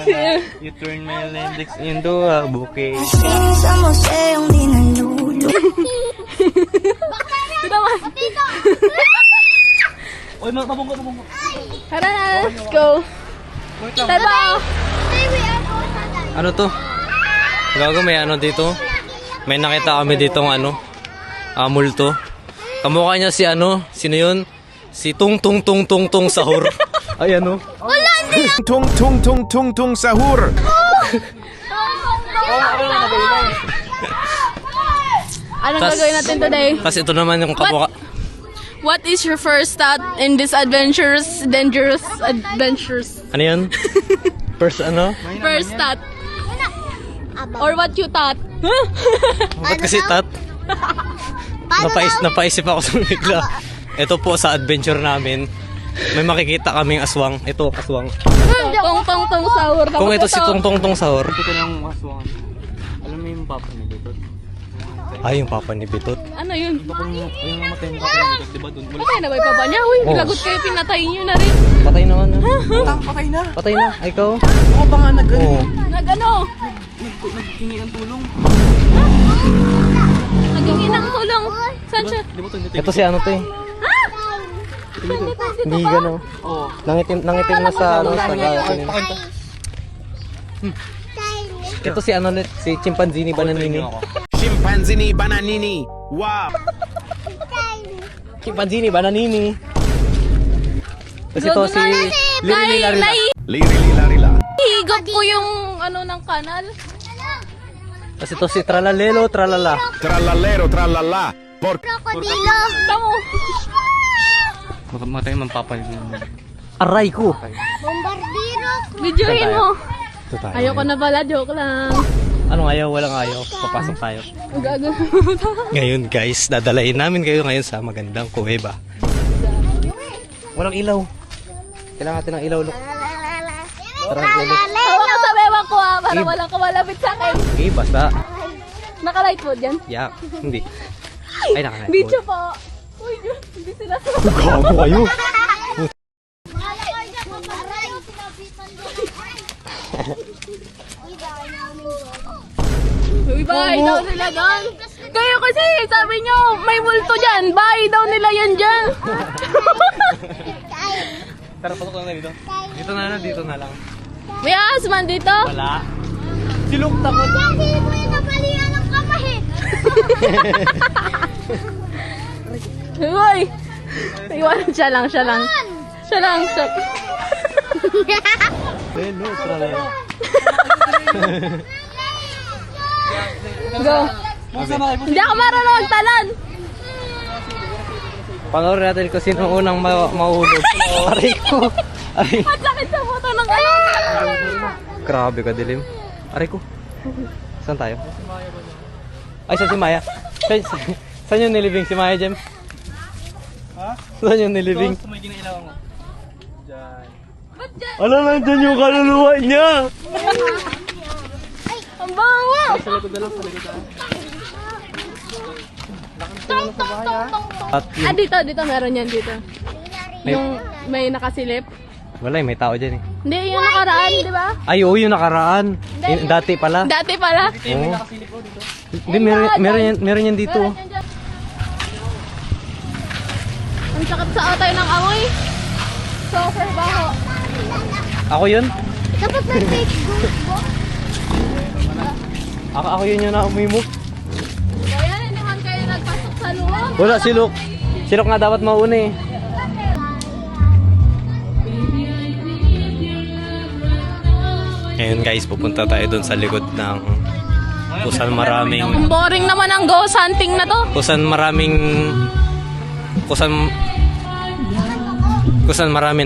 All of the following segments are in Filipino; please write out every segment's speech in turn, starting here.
You turn my index into a bouquet. Sa museong di nalulo. Ito naman. Uy, mabunggo. Tara na, let's go. Tara. Ano to? Gago, may ano dito? May nakita kami ditong ano? Multo. Kamukha niya si ano? Sino yun? Si Tung Sahur. Ay ano? Tung sahur. Anong gagawin natin today? Tapos ito naman yung kamukha. What is your first thought in this dangerous adventures? Ano yun? First ano? First thought. Or what you thought? Ba't kasi tat? Napaisip ako sa bigla. Ito po sa adventure namin. May makikita kaming aswang. Ito, aswang. Tong sahur. Kung ito si Tung Sahur. Ito ng aswang. Alam mo yung papa ni Bitot? Ay, yung papa ni Bitot. Ano yun? Yung mamatay ng papa ni Bitot, diba doon? Patay na ba yung papa niya? Uy, Oh. lagot kayo, pinatay niyo na rin. Patay naman. Patay na. Patay na. Ay, ikaw? Ako pa nga Oo. Nag-ano? naghingi ng tulong. Naghingi ng tulong. Saan siya? Di ba ito? Ito si ano to eh. Hindi gano. Oo. Nangitim na sa ano sa gawin. Ito si ano ulit, si Chimpanzini Bananini. Chimpanzini bananini. Wow. Chimpanzini Bananini. Tapos ito si Lirili Larila. Lirili larila. Higop ko yung ano ng kanal. Tapos ito si Tralalelo Tralala. Tralalero tralala. Por Krokodilo. Tamo. Baka matay man papa niya. Aray ko. Bombardiro. Videohin mo. Ito tayo. Ayoko na pala, joke lang. Anong ayaw? Walang ayaw. Papasok tayo. Gago. Ngayon guys, dadalayin namin kayo ngayon sa magandang kuweba. Walang ilaw. Kailangan natin ng ilaw, look. Tara, Jello. Hawak ka sa bewang ko ha, para walang kamalapit sa akin. Okay, basta. Naka-light mode yan. Yeah, hindi. Ay, nakalight Video mode. po. Uy, Diyos, hindi sila sa... Gago kayo. Uy, bahay daw nila doon. Kayo kasi, sabi nyo, may multo dyan. Bahay daw nila yan dyan. Tara, pasok lang na dito. Dito na lang. May asman dito. Wala. Silok takot. Kasi mo yung napalihan ng kamay. Uy. Iwan, siya lang. Siya lang. Hello, tralala. Go. Hindi ako marunong magtalan. Panoorin natin kung sino unang mahulog. Aray ko. Aray. Ang sakit sa buto ng ano. Grabe ka dilim. Aray ko. Saan tayo? Ay, saan si Maya? Saan yung nilibing si Maya, Jem? Ha? Saan yung nilibing? Ito may ginailawan mo. Diyan. Ba't dyan? Ano lang dyan yung kaluluwa niya? Ang bango. Sa likod na lang, sa likod na lang. At Ah, dito meron yan dito. May- Yung may nakasilip. wala may tao dyan eh. Hindi, yung nakaraan, di ba? Ay, oo, yung nakaraan. Dati pala. Dati pala. Oo. Hindi, meron yan dito. Meron yan dyan. Ang sakit sa tayo ng amoy. Super baho. Ako yun? Dapat may Facebook. Ako yun yung naamoy mo. Kaya hindi man kayo nagpasok sa loob. Wala, silok. Silok nga dapat mauna eh. Ngayon guys, pupunta tayo dun sa likod ng kusan maraming Ang boring naman ang ghost hunting na to. kusan maraming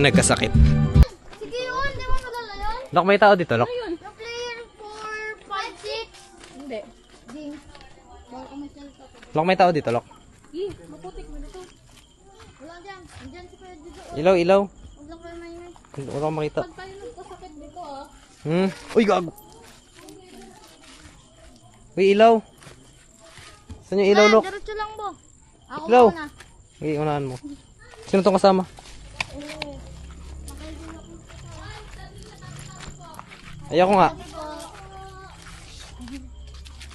nagkasakit. Sige yun, di ba madala yun? Lok, may tao dito, Lok. The player 4, 5, 6. Hindi. Ding. Baka may salita ko. Lok, may tao dito, Lok. Maputik mo dito. Wala dyan. Andyan si Kuya Dito. Ilaw. Huwag lang kayo maingay. Wala akong makita. Pag tayo nagkasakit dito ah. Uy, gago. Uy, ilaw. Saan yung ilaw, Lok? Diretso lang bo. Ako Ilaw. muna. Sige, unahan mo. Sino tong kasama? Ayoko nga.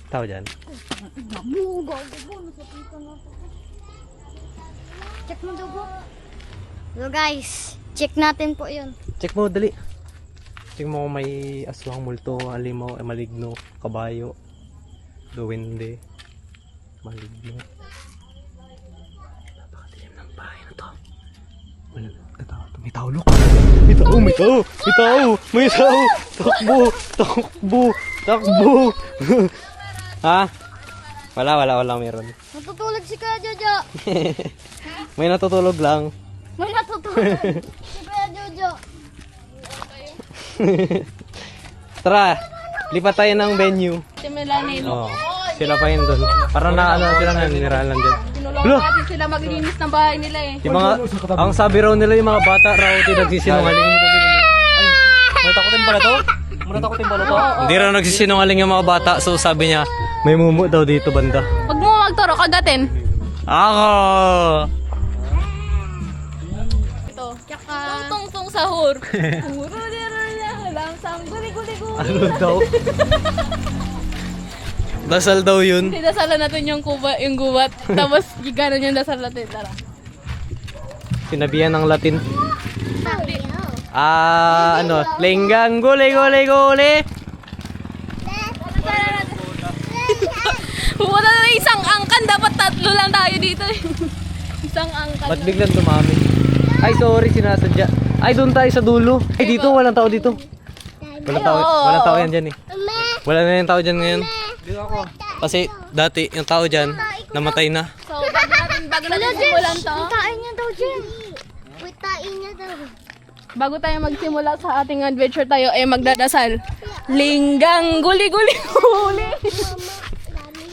Tao dyan. Check mo daw po. So guys, check natin po yun. Check mo, dali. Check mo kung may aswang, multo, alimaw, maligno, kabayo, duwende, maligno. Napakadilim ng bahay na to. Wala, may tao, look. May tao, may tao, may tao, may tao. Takbo, takbo, takbo. Ha? Wala meron. Natutulog si Kuya Jojo. May natutulog lang. May natutulog si Kuya Jojo. Tara, lipat tayo ng venue. Si Melanie. Oo. Sila pa yun doon. Parang sila nanirahan lang dyan. Tinulungan natin sila maglinis ng bahay nila eh. Yung mga, ang sabi raw nila yung mga bata raw nagsisinungaling. Ay, matakotin pala to? Matakotin pala to? Hindi raw nagsisinungaling yung mga bata. So sabi niya, may mumu daw dito banda. Huwag mo magturo, kagatin. Ako! Ito. Tungtong sahur. Puro nila lamsam. Guli-guli-guli. Ano daw? Dasal daw yun. Dasalan natin yung gubat. Tapos giganon yung dasal natin. Tara. Sinabihan ng Latin. Lenggang guli. Pumunta na isang angkan. Dapat 3 lang tayo dito eh. Isang angkan. Ba't biglang dumami? Ay, sorry, sinasadya. Ay, doon tayo sa dulo. Ay, dito, walang tao dito. Walang tao yan dyan eh. Wala na yung tao dyan ngayon. Kasi dati yung tao dyan, namatay na. So, bago natin simulan to. Tain niya daw dyan. Tain niya daw. Bago tayo magsimula sa ating adventure tayo, magdadasal. Linggang guli-guli.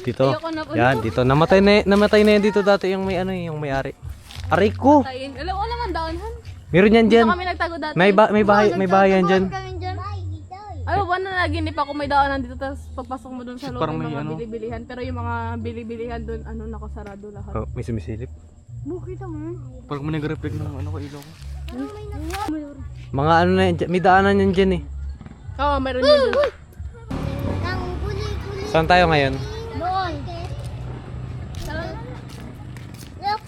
Dito. Yan, dito. Namatay na yan dito dati yung may may-ari. Aray ko! Tayin. Alam ko naman daon, Han. Meron yan dyan. Dito kami nagtago dati. May bahay yan dyan. Ay, ba na naginip ako may daanan dito, tapos pagpasok mo dun sa loob Parang may may mga ano. bilibilihan. Pero yung mga bilibilihan dun, nakasarado lahat. Oh, may sumisilip. Bukita mo. Parang may nag-reflect ng ko ilaw ko. Mga na yan dyan. May daanan yan dyan eh. Oo, meron yun dun. Ang guli-guli. Saan tayo ngayon? Doon. Look.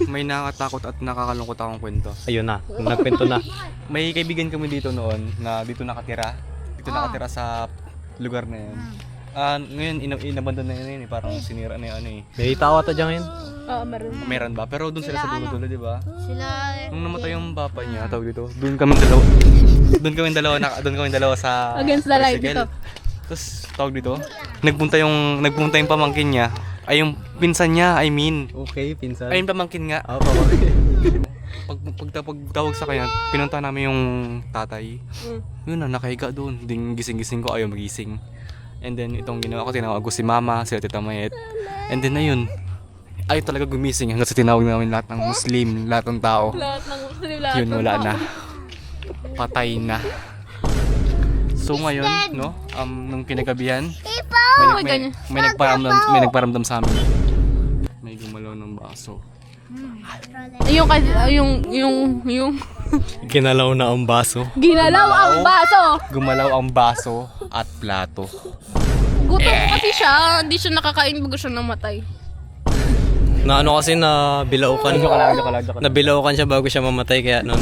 May nakatakot at nakakalungkot akong kwento. Ayun na. Nagpento na. May kaibigan kami dito noon na dito nakatira. Dito nakatira sa lugar na yan. Ngayon inabandon na yun eh. Parang sinira na yun eh. May tao ata dyan ngayon. Oo, meron. Meron ba? Pero doon sila sa dulo-dulo, di ba? Sila. Nung namatay yung papa niya, tawag dito. Doon kami dalawa sa Against the light tricycle. dito. Tapos tawag dito, nagpunta yung pamangkin niya. Ay yung pinsan niya, I mean. Okay, pinsan. Ay yung pamangkin nga. Oo, pamangkin. Pagtawag sa kanya, pinunta namin yung tatay. Yun na, nakahiga doon. Ding gising-gising ko, ayaw magising. And then itong ginawa ko, tinawag ko si mama, si Tita Mayet. And then ayun, ayaw talaga gumising hanggang sa tinawag namin lahat ng Muslim, lahat ng tao. Lahat ng lahat Yun, ng wala tao. na. Patay na. So ngayon, no, nung kinagabihan, may nagparamdam sa amin. May gumalaw ng baso. Yung Ginalaw na ang baso. ginalaw ang baso. Gumalaw ang baso at plato. Gutom kasi siya, hindi siya nakakain bago siya namatay. Na ano kasi na bilaukan. Nabilaukan siya bago siya mamatay kaya nun.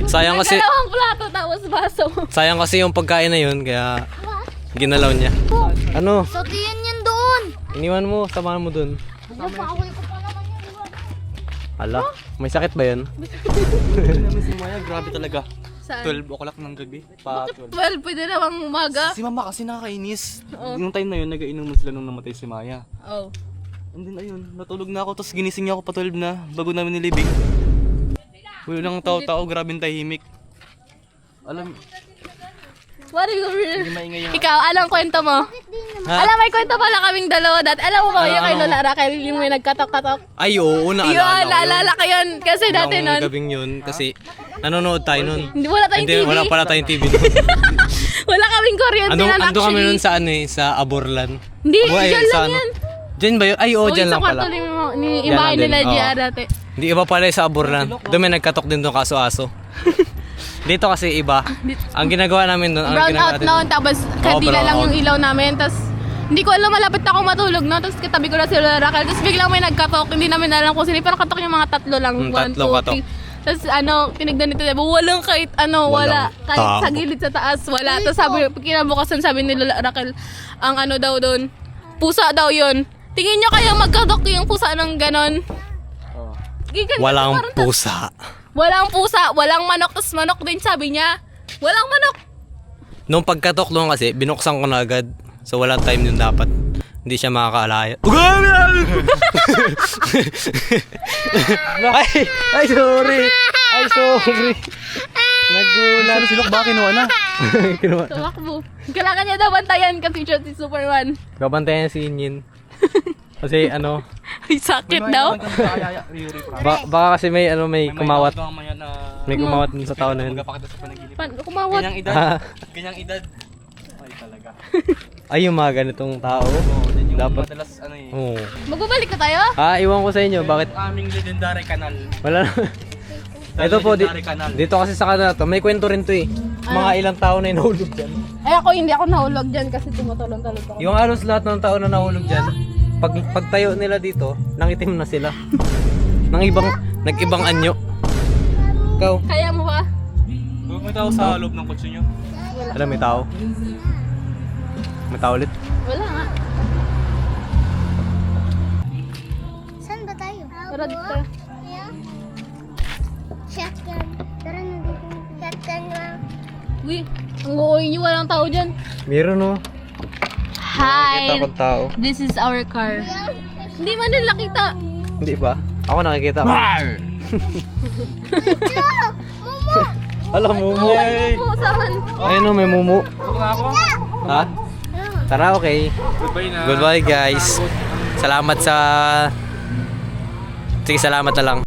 Sayang kasi Dalawang plato tapos baso. sayang kasi yung pagkain na yun kaya ginalaw niya. Ano? So, diyan yan doon. Iniwan mo, samahan mo dun. Napakawal ko pa naman yan. Diba? Ala, may sakit ba yun? Namin si Maya, grabe talaga. Saan? 12 o'clock ng gabi. Pa 12. Well, pwede namang umaga. Si mama kasi nakakainis. Oo. Yung time na yun, nag-inom sila nung namatay si Maya. Oh. And then ayun, natulog na ako, tapos ginising niya ako pa 12 na, bago namin nilibing. Wala nang tao-tao, grabing tahimik. Alam, What is hindi maingay yung... Ikaw, anong kwento mo? Alam, may kwento pala kaming dalawa dati. Alam mo ba yung kay Lola Raquel, yung may nagkatok-katok? Ay, oo, Yun, naalala ko yun. naalala ko yun. Kasi dati Nung nun, gabing yun, kasi nanonood tayo nun. hindi wala tayong Hindi, TV. wala pala tayong TV. Wala kaming kuryente nun Ando kami actually. nun sa ano eh, sa Aborlan. Hindi, Ay, dyan sa lang ano? yan. Dyan ba yun? Ay, oo, dyan lang Sa pala. kwarto ni Dyan ibahay lang din, nila oo. dyan dati. Hindi iba pala sa Aborlan. Doon may nagkatok din doon kaso-aso. Dito kasi iba. Ang ginagawa namin doon, ang Brown ginagawa out natin noon, tapos kandila brown lang out. yung ilaw namin. Tapos, hindi ko alam, malapit na ako matulog, no? Tapos katabi ko na si Lola Raquel. Tapos biglang may nagkatok, hindi namin alam kung sino. Pero katok yung mga tatlo lang. Tatlong katok. Tapos tinignan nito, diba? Walang kahit wala. Walang Kahit tao. sa gilid sa taas, wala. Tapos sabi, kinabukasan sabi ni Lola Raquel, ang daw doon, pusa daw yun. Tingin nyo kayo magkatok yung pusa ng ganon? Gigan, Walang parang pusa. Walang pusa, walang manok. Tapos manok din sabi niya. Walang manok. Nung pagkatok doon kasi, binuksan ko na agad. So walang time yun dapat. Hindi siya makakaalaya. Ay, sorry. Ay, sorry. Nagulat. Silok ba kinuha na? Kinuha. Tumakbo. Kailangan niya daw bantayan kasi siya si Superman. Babantayan si Yin. Kasi ano, Ay, sakit daw. baka kasi may kumawat. May Hmm. kumawat dun sa tao na yun. Magpapakita sa panaginip. Kumawat. Ganyang edad. Ah, Ganyang edad. Ay talaga. ay, yung mga ganitong tao. Yan yung Dapat. madalas ano eh. Oo. Magbabalik na tayo? Iwan ko sa inyo. Bakit? Yung aming legendary kanal. Wala na. Ito po, Legendary kanal. dito kasi sa kanal to, may kwento rin to eh. Mga ilang tao na nahulog dyan. Ay, hindi ako nahulog dyan kasi tumutulong-tulong ako. Yung halos lahat ng tao na nahulog dyan, pagtayo nila dito, nangitim na sila. Nag-ibang anyo. Ikaw, Kaya mo ba? Huwag mo tao sa loob ng kotse nyo. alam, may tao. May tao ulit. Wala nga. Saan ba tayo? Tara dito. Shotgun. Tara na dito. Shotgun na. Uy, ang uuwi niyo, walang tao dyan. Meron no. Nakikita Hi! akong tao. This is our car. Hindi man nila kita. Hindi ba? Ako nakikita ko. Alam mo mo. Saan? Ayun no, may mumu. Huwag ako. Ha? Tara, okay. Goodbye na. Goodbye guys. Salamat sa... Sige, salamat na lang.